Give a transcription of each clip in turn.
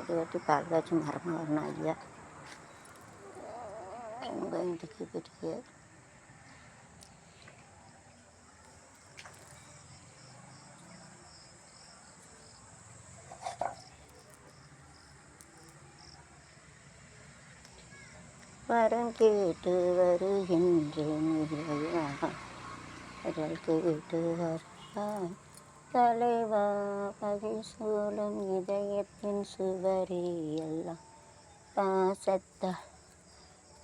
ஒரு வாட்டி பால் காய்ச்சி மரமாக வரணும் ஐயா. வெங்காயம் திக்கி வரம் கேட்டு வருகின்றேன் வரல் கேட்டு வருவாய் தலைவா பகிசூலம் இதயத்தின் சுவரி எல்லாம் பாசத்தால்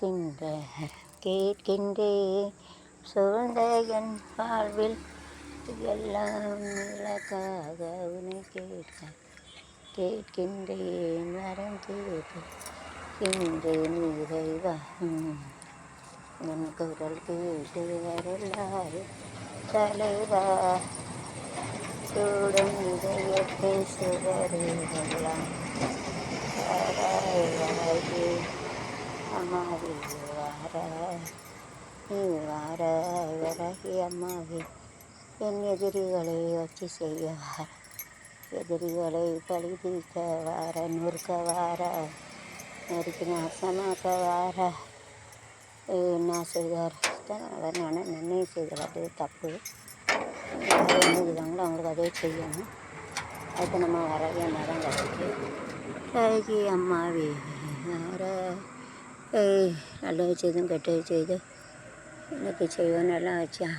தின்ற கேட்கின்றே சூழ்ந்த என் வாழ்வில் எல்லாம் இலக்காக உன்னை கேட்கின்றேன் வரம் கேட்டு கின்றேன் இறைவா என் குரல் கேட்டு வரலாறு தலைவா சூடும் இதயத்தை சுவரெல்லாம் வாராய் அம்மாவே வாராய் நீ வாராய் வராகி அம்மாவே என் எதிரிகளை வச்சு செய்ய வார எதிரிகளை பழி தீர்க்க வார நொறுக்க வார நறுக்கி நாசமாக்க வார என்ன செய்தார் அவர் நிர்ணயம் செய்கிறது தப்பு. யார் என்னதுவாங்களோ அவங்களுக்கு அதே செய்யணும். அதுக்கு நம்ம வராகி அம்மா தான் கற்றுக்கு வராகி அம்மாவே வார நல்லது செய்தும் கெட்டது செய்து எனக்கு செய்வோம் நல்லா வச்சா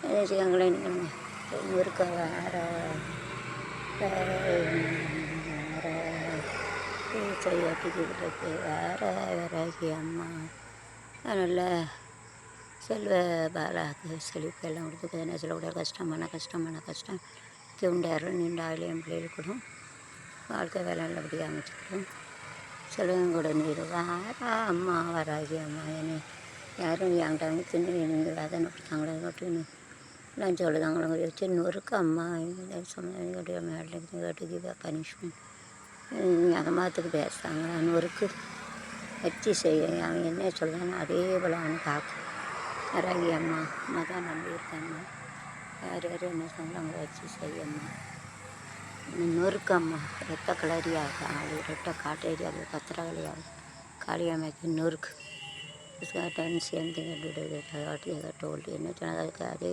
எதை செய்வாங்களே நீங்கள் இருக்க வார செய்யாட்டிக்கு வார வராகி அம்மா அதனால் செல்வ பாலாக்கு செழிப்பெல்லாம் கொடுத்து என்ன சொல்லக்கூட கஷ்டம் உண்டாயிரம் நீண்ட ஆயிலையும் பிள்ளைகள் கூட வாழ்க்கை வேலை நல்லபடியாக அமைச்சுக்கிட்டோம். செல்வம் கூட நீர் வாரா அம்மா வராகி அம்மா என்னை யாரும் என்கிட்ட வந்து தின்னு நீங்கள் வேதனை கொடுத்தாங்களோ கட்டுன்னு எல்லாம் சொல்லுதாங்களோ வச்சு நொறுக்கு அம்மா சமுதாய மேடலுக்கு கேட்டுக்கு பனிஷ்மெண்ட் எங்கள் மதத்துக்கு பேசுகிறாங்க நொறுக்கு வச்சு செய்ய அவன் என்ன சொல்கிறானோ அதே போல் அவனை காக்கும். வராகி அம்மா அம்மா தான் நம்பியிருக்காம்மா யார் என்ன சொன்னாலும் அவங்கள வச்சு செய்யம்மா நொறுக்கு அம்மா ரெட்டை கலரியாக ஆள் ரெட்டை காட்டேரியாக கத்திரவழியாக காளியம்மைக்கு நொறுக்கு டைம் சேர்ந்து கட்டுவிட்டு டோல்ட்டு என்ன சொன்னால் அதுக்கு அதே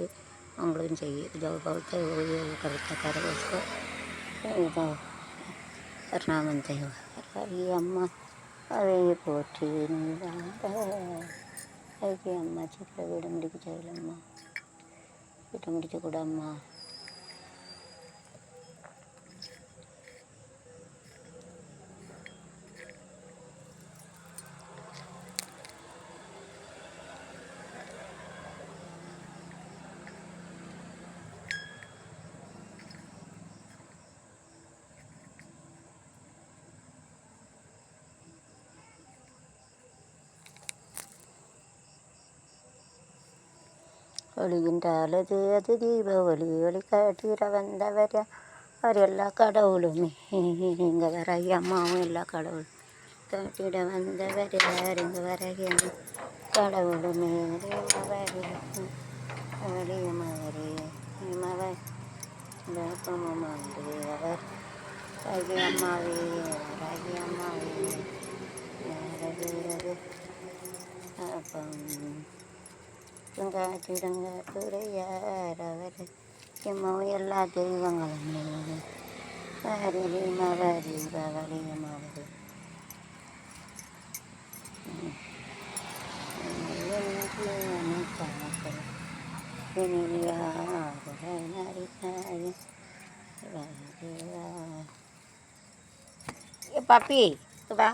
அவங்களும் செய்யும் இதை பௌத்த கருத்தை கரவசோ இதோ கருணாமந்தை வராகி அம்மா அதை போற்றி வராகி அம்மா சீக்கிரம் வீடு முடிக்க செய்யலம்மா வீட்டை முடிக்க கூட அம்மா ஒளிகின்ற அழுது அது தீப ஒளி காட்டிட வந்தவர் அவர் எல்லா கடவுளுமே இங்கே வராகி அம்மாவும் எல்லா கடவுளும் காட்டிட வந்தவர் யார் இங்கே வராகி அம்மா கடவுளுமே வழியமாவரே மவர் வந்து அவர் வராகி அம்மாவே வராகி அம்மாவே அது அப்பம் காட்டிடுங்க துறையார் அவர் எம்மாவும் எல்லா தெய்வங்களுமே வரி வழியமாவது பப்பி வா